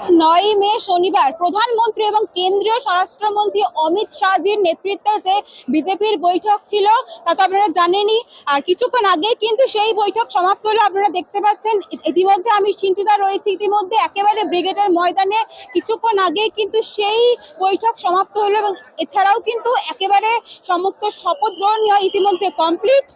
আজ 9 মে শনিবার প্রধানমন্ত্রী এবং কেন্দ্রীয় স্বরাষ্ট্রমন্ত্রী অমিত শাহজির নেতৃত্বে যে বিজেপির বৈঠক ছিল তা তো আপনারা জানেনই। আর কিছুক্ষণ আগে কিন্তু সেই বৈঠক সমাপ্ত হলো, আপনারা দেখতে পাচ্ছেন। ইতিমধ্যে আমি সিঞ্চিতা রয়েছি ইতিমধ্যে একেবারে ব্রিগেডের ময়দানে। কিছুক্ষণ আগে কিন্তু সেই বৈঠক সমাপ্ত হলো এবং এছাড়াও কিন্তু একেবারে সমস্ত শপথ গ্রহণ ইতিমধ্যে কমপ্লিট,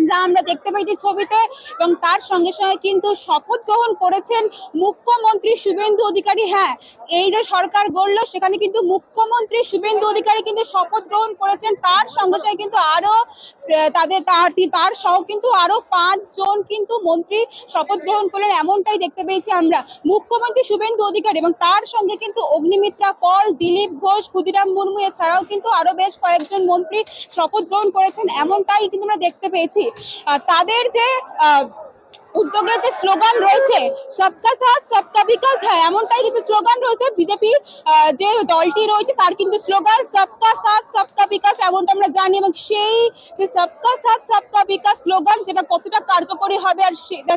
যা আমরা দেখতে পাইছি ছবিতে। এবং তার সঙ্গে সঙ্গে কিন্তু শপথ গ্রহণ করেছেন মুখ্যমন্ত্রী শুভেন্দু অধিকারী। হ্যাঁ, এই যে সরকার গড়ল সেখানে কিন্তু মুখ্যমন্ত্রী শুভেন্দু অধিকারী কিন্তু শপথ গ্রহণ করেছেন। তার সঙ্গে সঙ্গে কিন্তু আরো তার সহ কিন্তু আরো 5 জন কিন্তু মন্ত্রী শপথ গ্রহণ করলেন, এমনটাই দেখতে পেয়েছি আমরা। মুখ্যমন্ত্রী শুভেন্দু অধিকারী এবং তার সঙ্গে কিন্তু অগ্নিমিত্রা পল, দিলীপ ঘোষ, ক্ষুদিরাম মুর্মু এছাড়াও কিন্তু আরো বেশ কয়েকজন মন্ত্রী শপথ গ্রহণ করেছেন, এমনটাই কিন্তু আমরা দেখতে পেয়েছি। তাদের যে উদ্যোগের যে স্লোগান রয়েছে সবকা সাথ সবকা বিকাশ, হ্যাঁ এমনটাই কিন্তু স্লোগান রয়েছে। বিজেপি যে দলটি রয়েছে তার কিন্তু স্লোগান সবকা সাথ সবকা বিকাশ, এমনটা আমরা জানি। এবং সেই যে সবকা সাথ সবকা বিকাশ স্লোগান যেটা কতটা কার্যকরী হবে, আর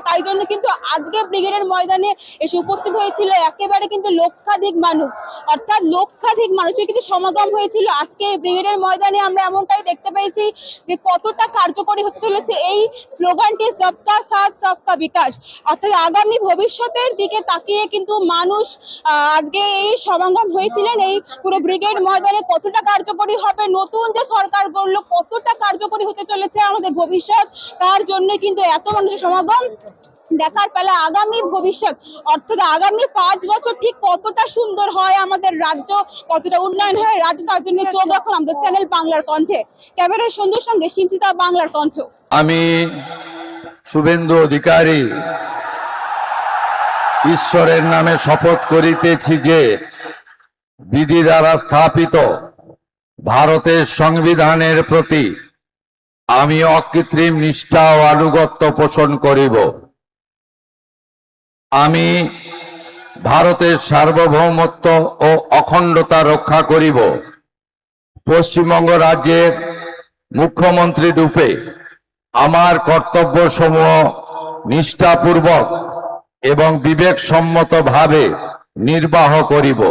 তাই জন্য কিন্তু আজকে ব্রিগেডের ময়দানে এসে উপস্থিত হয়েছিল একেবারে কিন্তু লক্ষাধিক মানুষ, অর্থাৎ লক্ষাধিক মানুষের কিন্তু সমাগম হয়েছিল আজকে ব্রিগেডের ময়দানে। আমরা এমনটাই দেখতে পেয়েছি যে কতটা কার্যকরী হতে চলেছে এই স্লোগানটি সবকা সাথ সবকা বিকাশ, অর্থাৎ আগামী ভবিষ্যতের দিকে তাকিয়ে কিন্তু মানুষ আজকে এই সমাগম হয়েছিলেন এই পুরো ব্রিগেড ময়দানে। কতটা কার্যকরী হবে, নতুন যে সরকার গড়লো কতটা কার্যকরী হতে চলেছে আমাদের ভবিষ্যৎ, তার জন্য কিন্তু এত মানুষের সমাগম। দেখার পেলা আগামী ভবিষ্যৎ, অর্থাৎ আগামী 5 বছর ঠিক কতটা সুন্দর হয় আমাদের রাজ্য, কতটা উন্নয়ন হয় রাজ্য, তার জন্য চোখ রাখুন আমাদের চ্যানেল বাংলার কণ্ঠে। ক্যামেরার সুন্দর সঙ্গে সিঞ্চিতা, বাংলার কণ্ঠ। আমি শুভেন্দু অধিকারী ঈশ্বরের নামে শপথ করিতেছি যে বিধি দ্বারা স্থাপিত ভারতের সংবিধানের প্রতি আমি অকৃত্রিম নিষ্ঠা ও আনুগত্য পোষণ করিব। আমি ভারতের সার্বভৌমত্ব ও অখণ্ডতা রক্ষা করিব। পশ্চিমবঙ্গ রাজ্যের মুখ্যমন্ত্রী রূপে আমার কর্তব্যসমূহ নিষ্ঠাপূর্বক এবং বিবেকসম্মতভাবে নির্বাহ করিব।